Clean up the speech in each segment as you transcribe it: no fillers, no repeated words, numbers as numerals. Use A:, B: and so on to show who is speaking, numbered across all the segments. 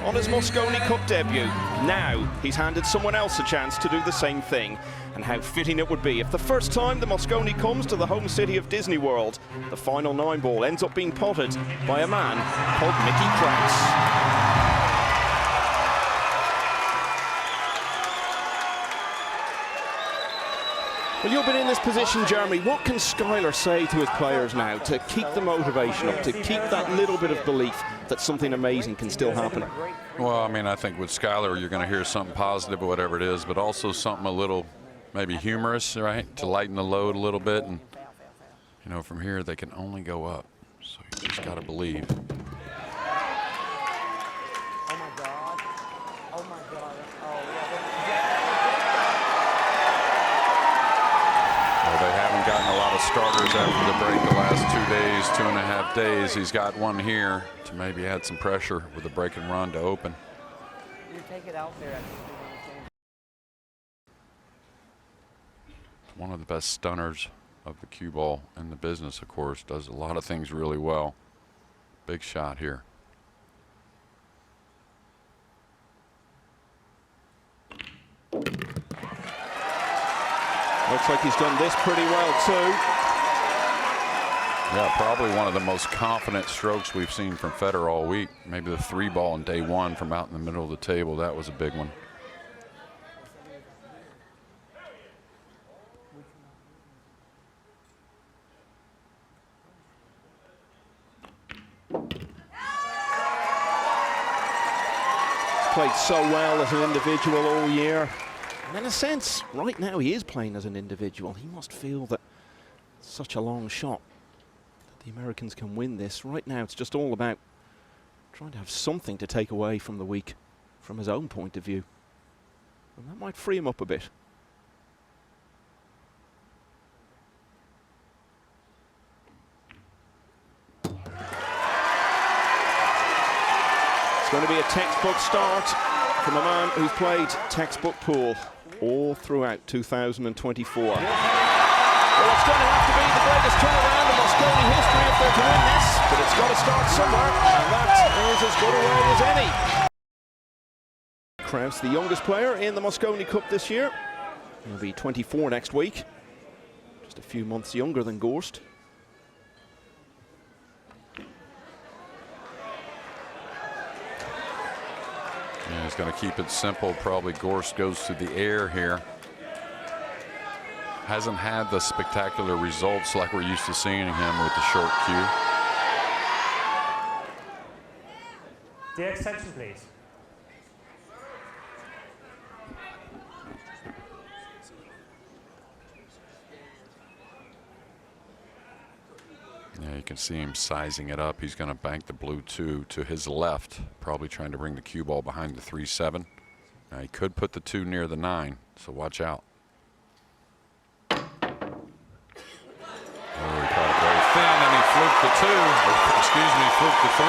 A: on his Mosconi Cup debut. Now he's handed someone else a chance to do the same thing. And how fitting it would be if the first time the Mosconi comes to the home city of Disney World, the final 9-ball ends up being potted by a man called Mickey Krause. Well, you've been in this position, Jeremy. What can Schuyler say to his players now to keep the motivation up, to keep that little bit of belief that something amazing can still happen?
B: Well, I mean, I think with Schuyler, you're going to hear something positive or whatever it is, but also something a little maybe humorous, right, to lighten the load a little bit. And, you know, from here, they can only go up. So you just got to believe. They haven't gotten a lot of starters after the break the last 2 days, 2.5 days. He's got one here to maybe add some pressure with a break and run to open.
C: You take it out there.
B: One of the best stunners of the cue ball in the business, of course. Does a lot of things really well. Big shot here.
A: Looks like he's done this pretty well too.
B: Yeah, probably one of the most confident strokes we've seen from Fedor all week. Maybe the 3-ball in day one from out in the middle of the table. That was a big one.
A: He's played so well as an individual all year. And in a sense, right now he is playing as an individual. He must feel that it's such a long shot that the Americans can win this. Right now it's just all about trying to have something to take away from the week from his own point of view. And that might free him up a bit. It's going to be a textbook start from a man who's played textbook pool all throughout 2024. Well, it's going to have to be the greatest turnaround in Mosconi history if they're to win this, but it's got to start somewhere, and that is as good a way as any. Krause, the youngest player in the Mosconi Cup this year. He'll be 24 next week, just a few months younger than Gorst.
B: Yeah, he's going to keep it simple. Probably Gorst goes to the air here. Hasn't had the spectacular results like we're used to seeing him with the short cue.
D: The extension, please.
B: Yeah, you can see him sizing it up. He's going to bank the blue 2 to his left, probably trying to bring the cue ball behind the 3-7. Now he could put the 2 near the 9, so watch out. Oh, he caught it very thin, and he fluked the 2. Or, excuse me, fluked the 3.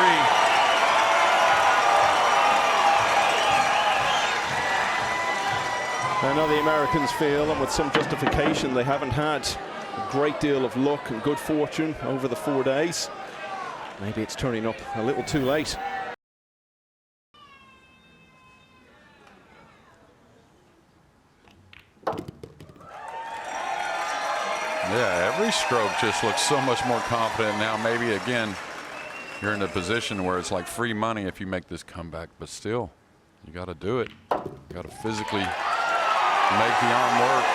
A: I know the Americans feel, and with some justification, they haven't had a great deal of luck and good fortune over the 4 days. Maybe it's turning up a little too late.
B: Yeah, every stroke just looks so much more confident now. Maybe again, you're in a position where it's like free money if you make this comeback, but still, you got to do it. You got to physically make the arm work.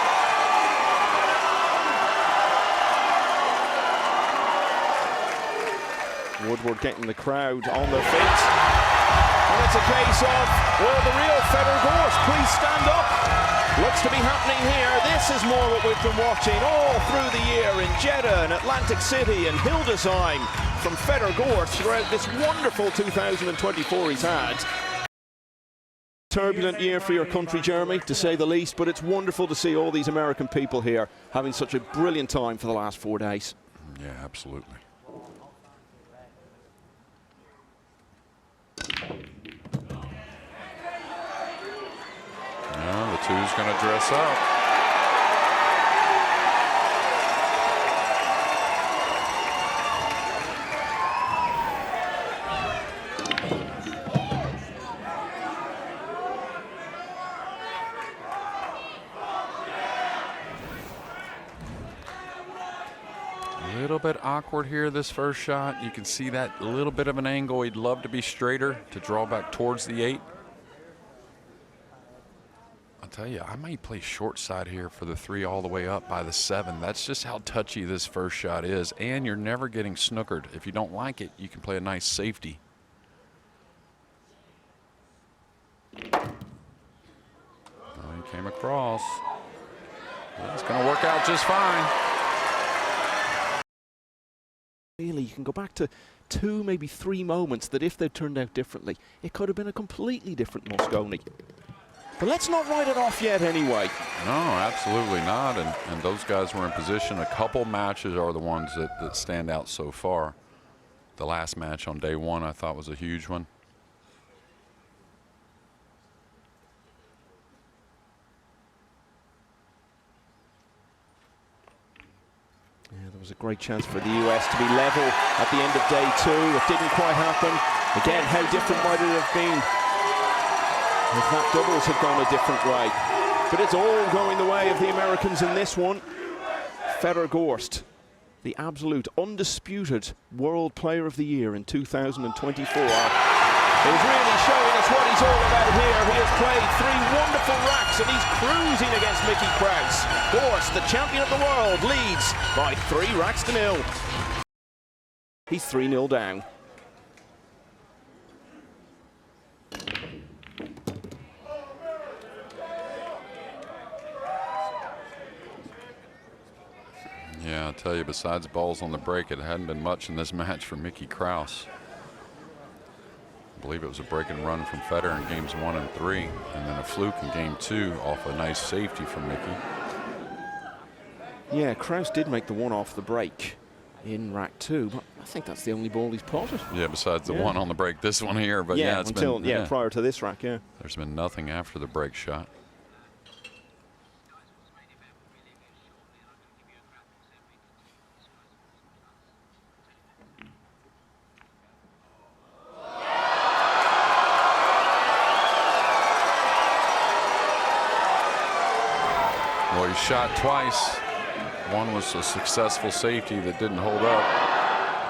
A: Woodward getting the crowd on their feet. And it's a case of, well, the real Fedor Gorst, please stand up. Looks to be happening here. This is more what we've been watching all through the year in Jeddah and Atlantic City and Hildesheim from Fedor Gorst throughout this wonderful 2024 he's had. Turbulent year for your country, Jeremy, to say the least, but it's wonderful to see all these American people here having such a brilliant time for the last 4 days.
B: Yeah, absolutely. No, the 2's going to dress up. little bit awkward here, this first shot. You can see that little bit of an angle. He'd love to be straighter to draw back towards the 8. I'll tell you, I might play short side here for the 3 all the way up by the 7. That's just how touchy this first shot is. And you're never getting snookered. If you don't like it, you can play a nice safety. He came across. It's going to work out just fine.
A: Really, you can go back to 2, maybe 3 moments that if they'd turned out differently, it could have been a completely different Mosconi. But let's not write it off yet anyway.
B: No, absolutely not. And those guys were in position. A couple matches are the ones that stand out so far. The last match on day 1 I thought was a huge one.
A: Yeah, there was a great chance for the US to be level at the end of day 2. It didn't quite happen. Again, how different might it have been if that doubles had gone a different way? But it's all going the way of the Americans in this one. Fedor Gorst, the absolute undisputed World Player of the Year in 2024. He's really showing us what he's all about here. He has played 3 wonderful racks and he's cruising against Mickey Krause. Gorst, the champion of the world, leads by 3 racks to 0. He's 3-0 down.
B: Yeah, I'll tell you, besides balls on the break, it hadn't been much in this match for Mickey Krause. I believe it was a break and run from Fedor in games 1 and 3, and then a fluke in game 2 off a nice safety from Mickey.
A: Yeah, Krause did make the one off the break in rack 2, but I think that's the only ball he's potted.
B: Yeah, besides the one on the break, this one here. But yeah, it's
A: until
B: been,
A: prior to this rack, yeah.
B: There's been nothing after the break shot. Well, he shot twice. One was a successful safety that didn't hold up,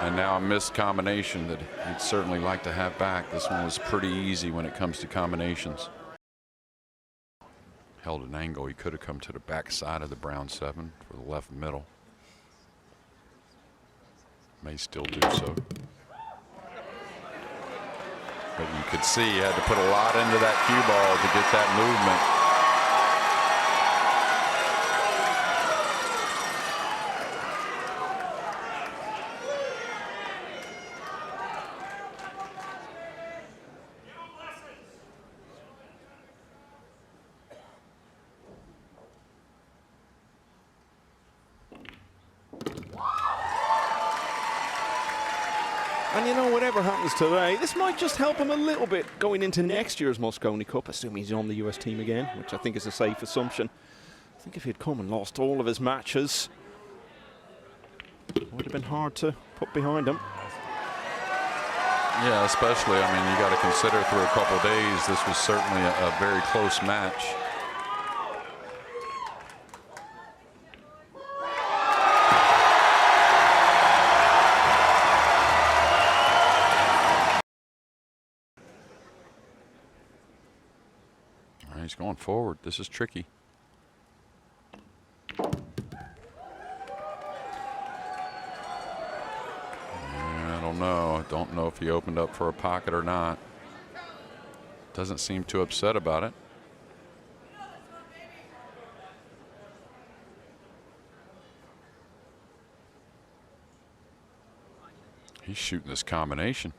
B: and now a missed combination that he'd certainly like to have back. This one was pretty easy when it comes to combinations. Held an angle. He could have come to the back side of the brown 7 for the left middle. May still do so. But you could see he had to put a lot into that cue ball to get that movement.
A: And you know, whatever happens today, this might just help him a little bit going into next year's Mosconi Cup, assuming he's on the US team again, which I think is a safe assumption. I think if he'd come and lost all of his matches, it would have been hard to put behind him.
B: Yeah, especially, I mean, you got to consider through a couple of days, this was certainly a very close match. He's going forward. This is tricky. I don't know. I don't know if he opened up for a pocket or not. Doesn't seem too upset about it. He's shooting this combination.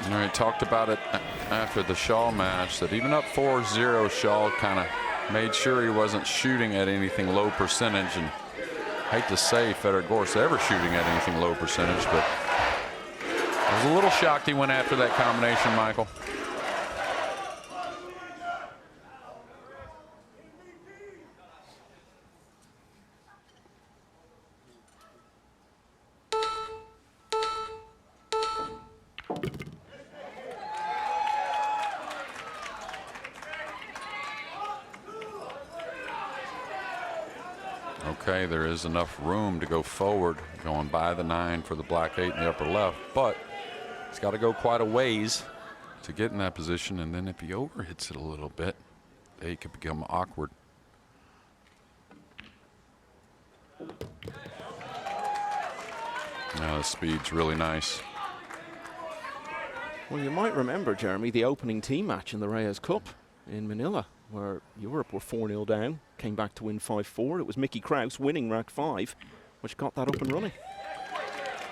B: You know, he talked about it after the Shaw match that even up 4-0, Shaw kind of made sure he wasn't shooting at anything low percentage. And I hate to say Fedor Gorst ever shooting at anything low percentage, but I was a little shocked he went after that combination, Michael. Okay, there is enough room to go forward, going by the 9 for the black 8 in the upper left, but he's got to go quite a ways to get in that position, and then if he overhits it a little bit, it could become awkward. Now the speed's really nice.
A: Well, you might remember, Jeremy, the opening team match in the Reyes Cup in Manila, where Europe were 4-0 down, came back to win 5-4. It was Mickey Krause winning rack 5, which got that up and running.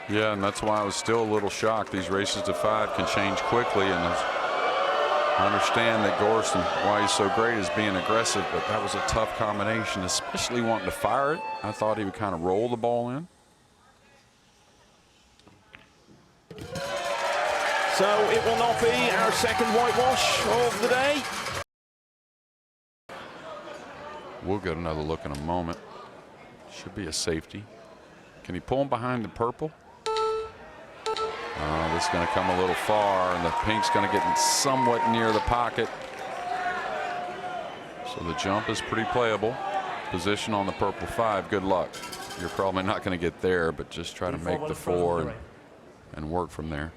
B: Yeah, and that's why I was still a little shocked. These races to 5 can change quickly, and I understand that Gorst and why he's so great is being aggressive, but that was a tough combination, especially wanting to fire it. I thought he would kind of roll the ball in.
A: So it will not be our second whitewash of the day.
B: We'll get another look in a moment. Should be a safety. Can he pull him behind the purple? This is going to come a little far, and the pink's going to get somewhat near the pocket. So the jump is pretty playable. Position on the purple 5. Good luck. You're probably not going to get there, but just try to make the 4 and work from there.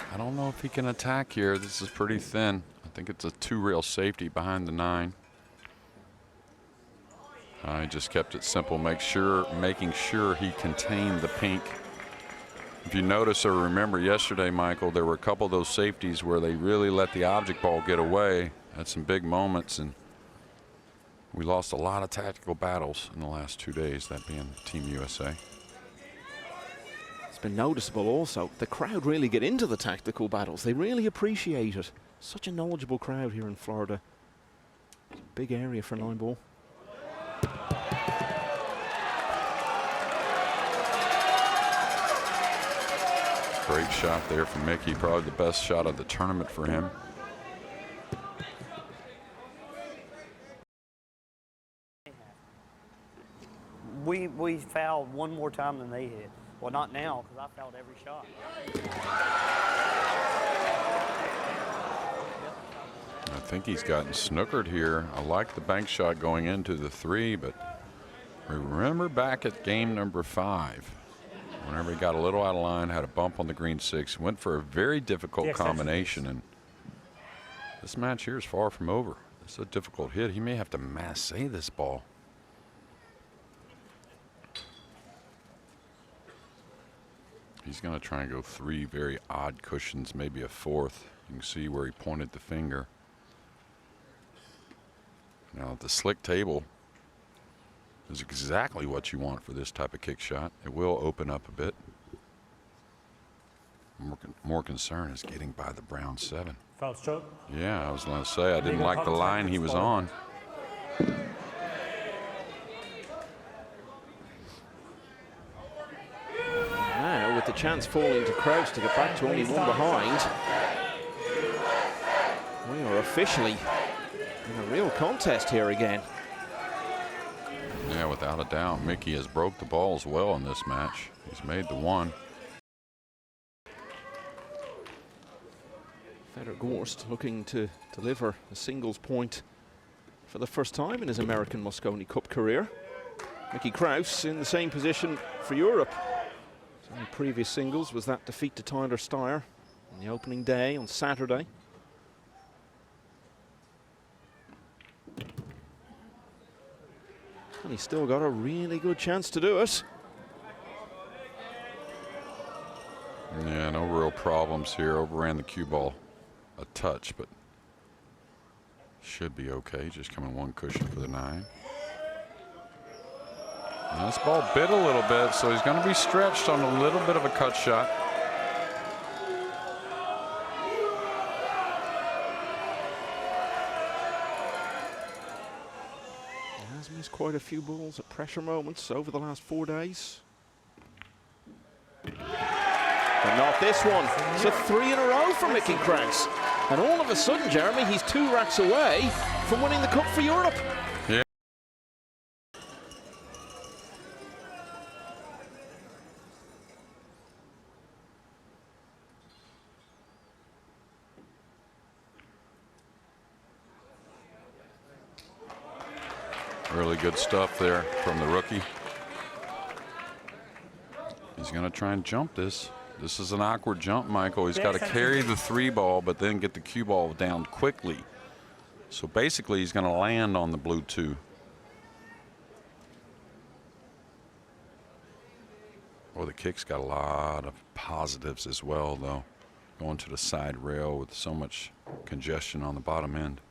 B: I don't know if he can attack here. This is pretty thin. I think it's a 2-rail safety behind the 9. I just kept it simple, making sure he contained the pink. If you notice or remember yesterday, Michael, there were a couple of those safeties where they really let the object ball get away. Had some big moments, and we lost a lot of tactical battles in the last 2 days, that being Team USA.
A: It's been noticeable also. The crowd really get into the tactical battles. They really appreciate it. Such a knowledgeable crowd here in Florida. It's a big area for 9-ball.
B: Great shot there from Mickey. Probably the best shot of the tournament for him.
C: We fouled one more time than they hit. Well, not now, because I fouled every shot.
B: I think he's gotten snookered here. I like the bank shot going into the 3, but remember back at game number 5, whenever he got a little out of line, had a bump on the green 6, went for a very difficult combination, and this match here is far from over. It's a difficult hit. He may have to masse this ball. He's going to try and go 3 very odd cushions, maybe a 4th. You can see where he pointed the finger. Now the slick table is exactly what you want for this type of kick shot. It will open up a bit. More concern is getting by the brown 7.
D: Foul stroke.
B: Yeah, I was going to say I didn't like the line he was on.
A: Now, with the chance falling to Krause to get back to only 1 behind, we are officially in a real contest here again.
B: Yeah, without a doubt, Mickey has broke the balls well in this match. He's made the 1.
A: Fedor Gorst looking to deliver a singles point for the first time in his American Mosconi Cup career. Mickey Krause in the same position for Europe. His only previous singles was that defeat to Tyler Steyer on the opening day on Saturday. And he's still got a really good chance to do it.
B: Yeah, no real problems here. Overran the cue ball a touch, but should be okay. Just coming 1 cushion for the 9. And this ball bit a little bit, so he's going to be stretched on a little bit of a cut shot.
A: Has missed quite a few balls at pressure moments over the last 4 days. But not this one. It's a 3 in a row for Mickey Krause. And all of a sudden, Jeremy, he's 2 racks away from winning the Cup for Europe.
B: Yeah. Really good stuff there from the rookie. He's going to try and jump this. This is an awkward jump, Michael. He's got to carry the 3 ball, but then get the cue ball down quickly. So basically, he's going to land on the blue 2. Oh, the kick's got a lot of positives as well, though. Going to the side rail with so much congestion on the bottom end.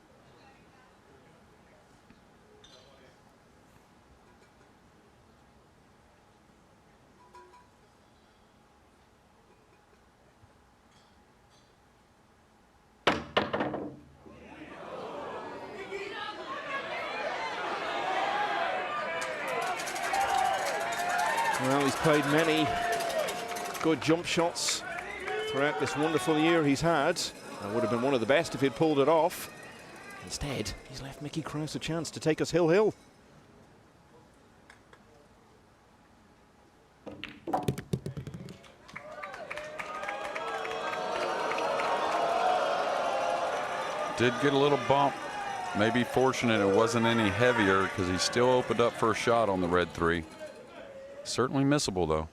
A: Well, he's played many good jump shots throughout this wonderful year he's had. That would have been one of the best if he'd pulled it off. Instead, he's left Mickey Krause a chance to take us hill-hill.
B: Did get a little bump. Maybe fortunate it wasn't any heavier because he still opened up for a shot on the red 3. Certainly missable, though.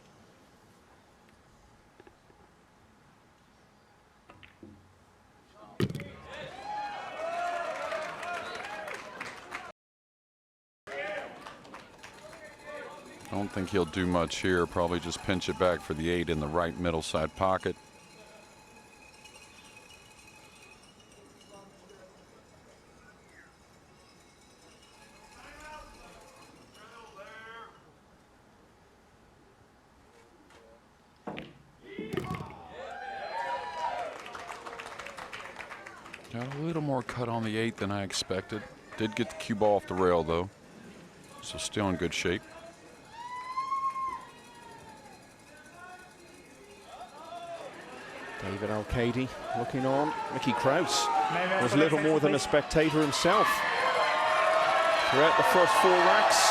B: I don't think he'll do much here. Probably just pinch it back for the 8 in the right middle side pocket. Got a little more cut on the 8 than I expected. Did get the cue ball off the rail, though. So still in good shape.
A: David Al-Kadi looking on. Mickey Krause was little more than a spectator himself throughout the first 4 racks.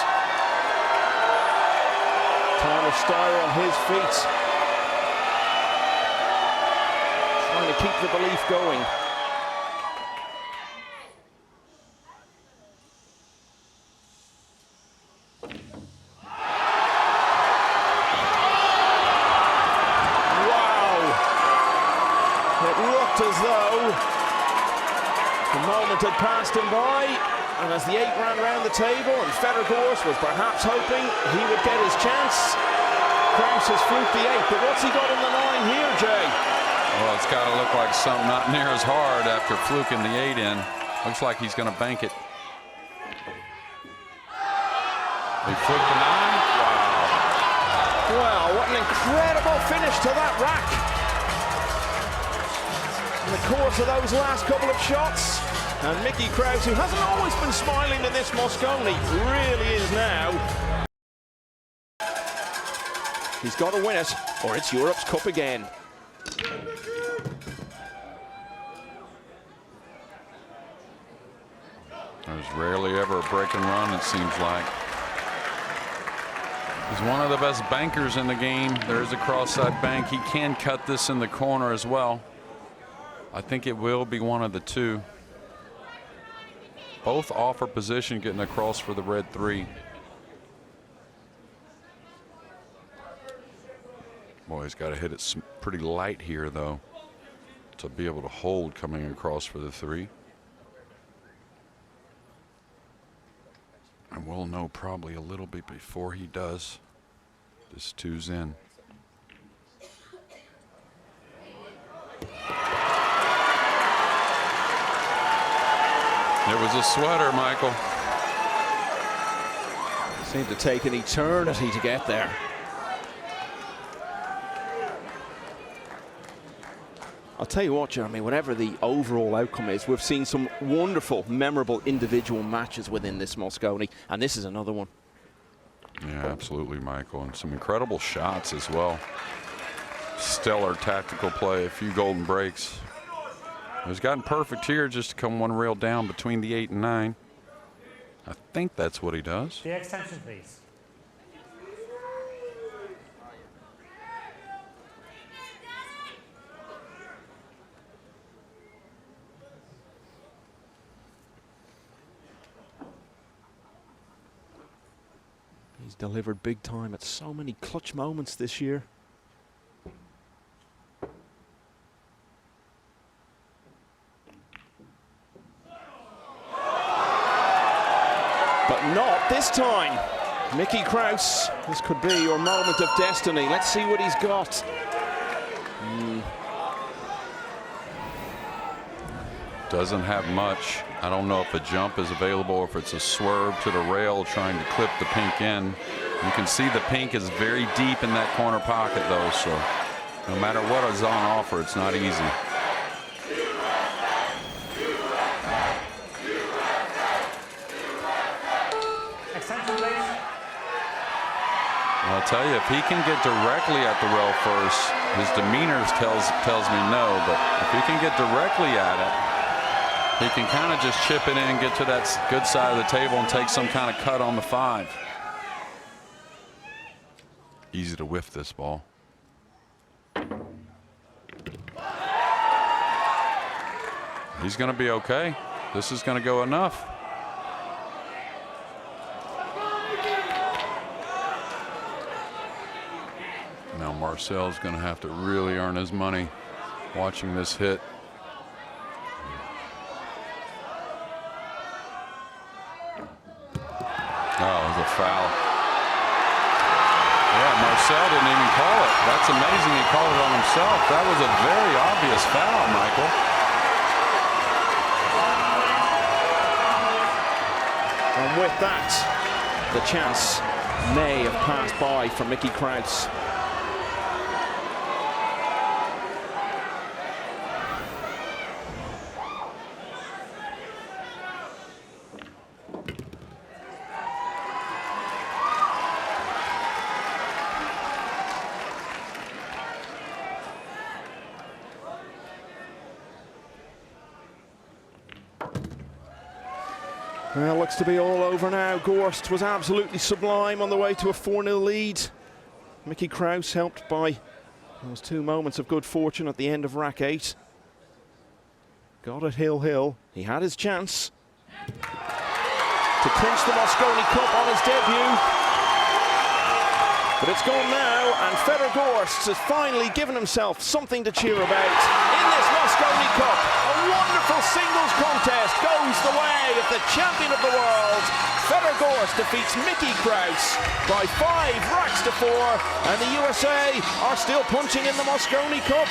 A: Tyler Steyer on his feet, trying to keep the belief going. As though the moment had passed him by, and as the 8 ran round the table and Fedor Gorst was perhaps hoping he would get his chance, Krause has fluked the 8, but what's he got on the line here, Jay?
B: Well, it's got to look like something not near as hard after fluking the 8 in. Looks like he's going to bank it. He fluked the 9. Wow.
A: Wow, what an incredible finish to that rack. In the course of those last couple of shots, and Mickey Krause, who hasn't always been smiling in this Mosconi, really is now. He's got to win it, or it's Europe's Cup again.
B: There's rarely ever a break and run, it seems like. He's one of the best bankers in the game. There's a cross-side bank. He can cut this in the corner as well. I think it will be one of the 2. Both offer position getting across for the red 3. Boy, he's got to hit it pretty light here, though, to be able to hold coming across for the 3. And we'll know probably a little bit before he does. This 2's in. It was a sweater, Michael.
A: Seemed to take an eternity to get there. I'll tell you what, Jeremy, whatever the overall outcome is, we've seen some wonderful, memorable individual matches within this Mosconi, and this is another one.
B: Yeah, absolutely, Michael. And some incredible shots as well. Stellar tactical play, a few golden breaks. He's gotten perfect here just to come one rail down between the 8 and 9. I think that's what he does.
D: The extension, please.
A: He's delivered big time at so many clutch moments this year. But not this time. Mickey Krause, this could be your moment of destiny. Let's see what he's got.
B: Doesn't have much. I don't know if a jump is available or if it's a swerve to the rail trying to clip the pink in. You can see the pink is very deep in that corner pocket though, so no matter what is on offer, it's not easy.
D: Extension, please.
B: I'll tell you, if he can get directly at the rail first, his demeanor tells me no, but if he can get directly at it, he can kind of just chip it in, get to that good side of the table, and take some kind of cut on the 5. Easy to whiff this ball. He's going to be okay. This is going to go enough. Now Marcel's going to have to really earn his money watching this hit. Oh, it was a foul. Yeah, Marcel didn't even call it. That's amazing he called it on himself. That was a very obvious foul, Michael.
A: And with that, the chance may have passed by for Mickey Krause. Well, looks to be all over now. Gorst was absolutely sublime on the way to a 4-0 lead. Mickey Krause helped by those 2 moments of good fortune at the end of rack 8. Got it hill. He had his chance to clinch the Mosconi Cup on his debut. But it's gone now, and Fedor Gorst has finally given himself something to cheer about in this Mosconi Cup. A wonderful singles contest goes the way of the champion of the world. Fedor Gorst defeats Mickey Krause by 5 racks to 4, and the USA are still punching in the Mosconi Cup.